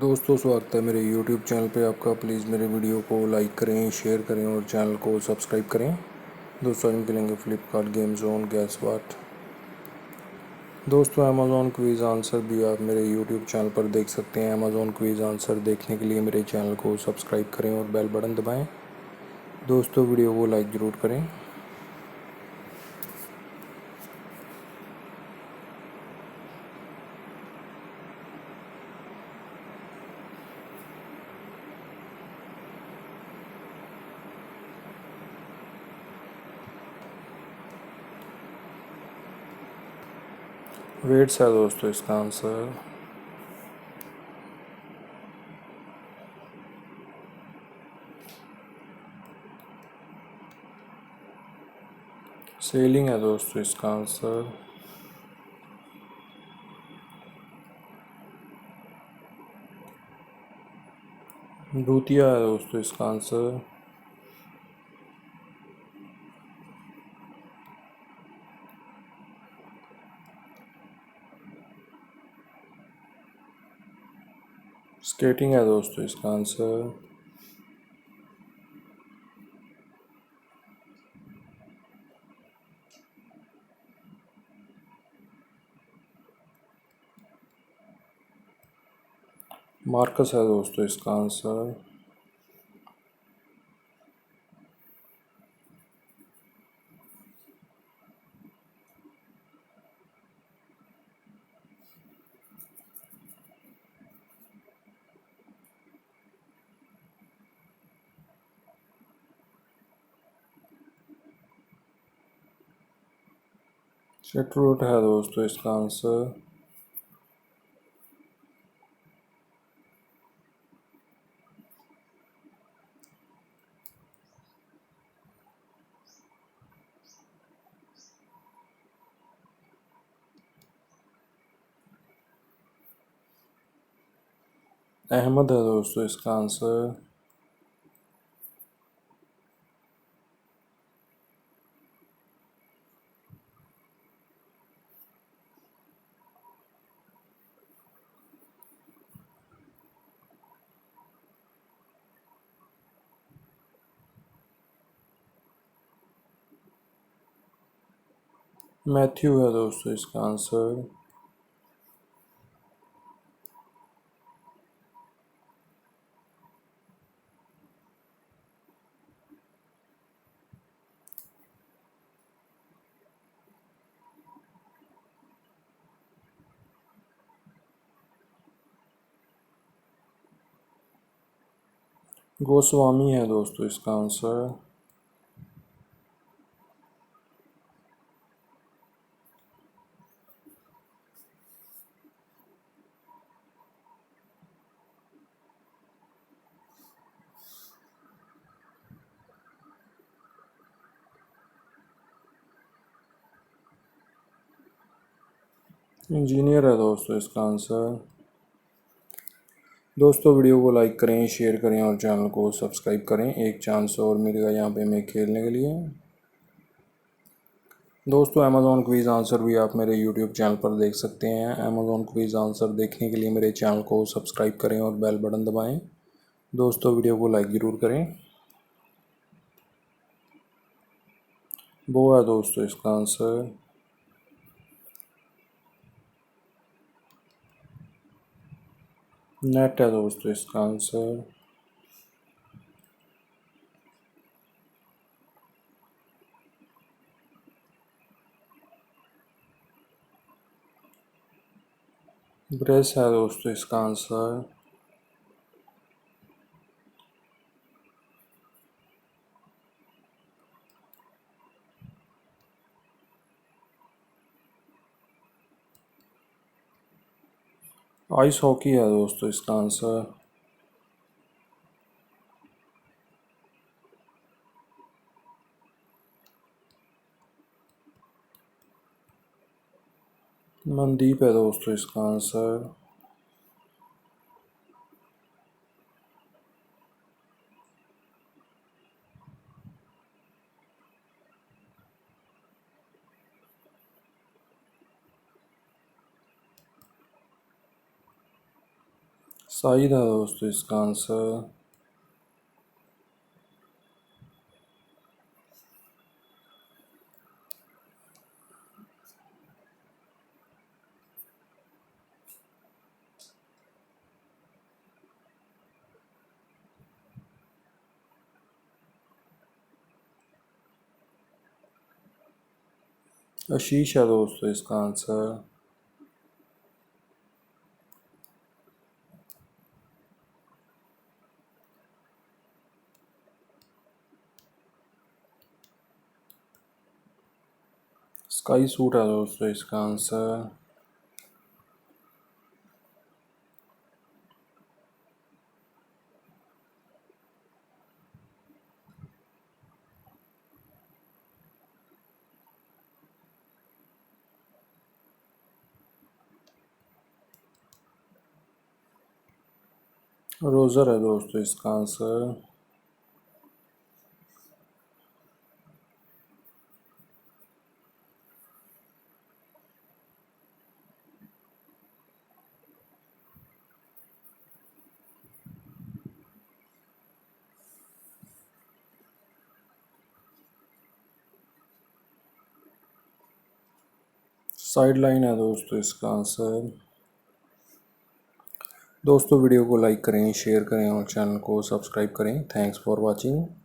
दोस्तों, स्वागत है मेरे YouTube चैनल पे आपका। प्लीज़ मेरे वीडियो को लाइक करें, शेयर करें और चैनल को सब्सक्राइब करें। दोस्तों, हम खेलेंगे फ्लिपकार्ट गेम जोन गैस वाट। दोस्तों, अमेज़ॉन क्विज़ आंसर भी आप मेरे YouTube चैनल पर देख सकते हैं। अमेज़ॉन क्विज़ आंसर देखने के लिए मेरे चैनल को सब्सक्राइब करें और बेल बटन दबाएँ। दोस्तों, वीडियो को लाइक ज़रूर करें। वेट्स है दोस्तों इसका आंसर। सेलिंग है दोस्तों इसका आंसर। भूतिया है दोस्तों इसका आंसर। स्केटिंग है दोस्तों इसका आंसर। मार्कस है दोस्तों इसका आंसर। शटरूट है दोस्तों इसका आंसर। अहमद है दोस्तों इसका आंसर। मैथ्यू है दोस्तों इसका आंसर। गोस्वामी है दोस्तों इसका आंसर। इंजीनियर है दोस्तों इसका आंसर। दोस्तों, वीडियो को लाइक करें, शेयर करें और चैनल को सब्सक्राइब करें। एक चांस और मिलेगा यहाँ पे मैं खेलने के लिए। दोस्तों, अमेज़ॉन क्विज़ आंसर भी आप मेरे YouTube चैनल पर देख सकते हैं। अमेज़ॉन क्विज़ आंसर देखने के लिए मेरे चैनल को सब्सक्राइब करें और बेल बटन दबाएं। दोस्तों, वीडियो को लाइक ज़रूर करें। वो है दोस्तों इसका आंसर। नेट है दोस्तों इसका आंसर। ब्रेस है दोस्तों इसका आंसर। आइस हॉकी है दोस्तों इसका आंसर। मनदीप है दोस्तों इसका आंसर। सही था दोस्तों इसका आंसर। आशीष है दोस्तों इसका आंसर। स्काई सूट है दोस्तों इसका आंसर। रोज़र है दोस्तों इसका आंसर। साइड लाइन है दोस्तों इसका आंसर। दोस्तों वीडियो को लाइक करें, शेयर करें और चैनल को सब्सक्राइब करें। Thanks for watching.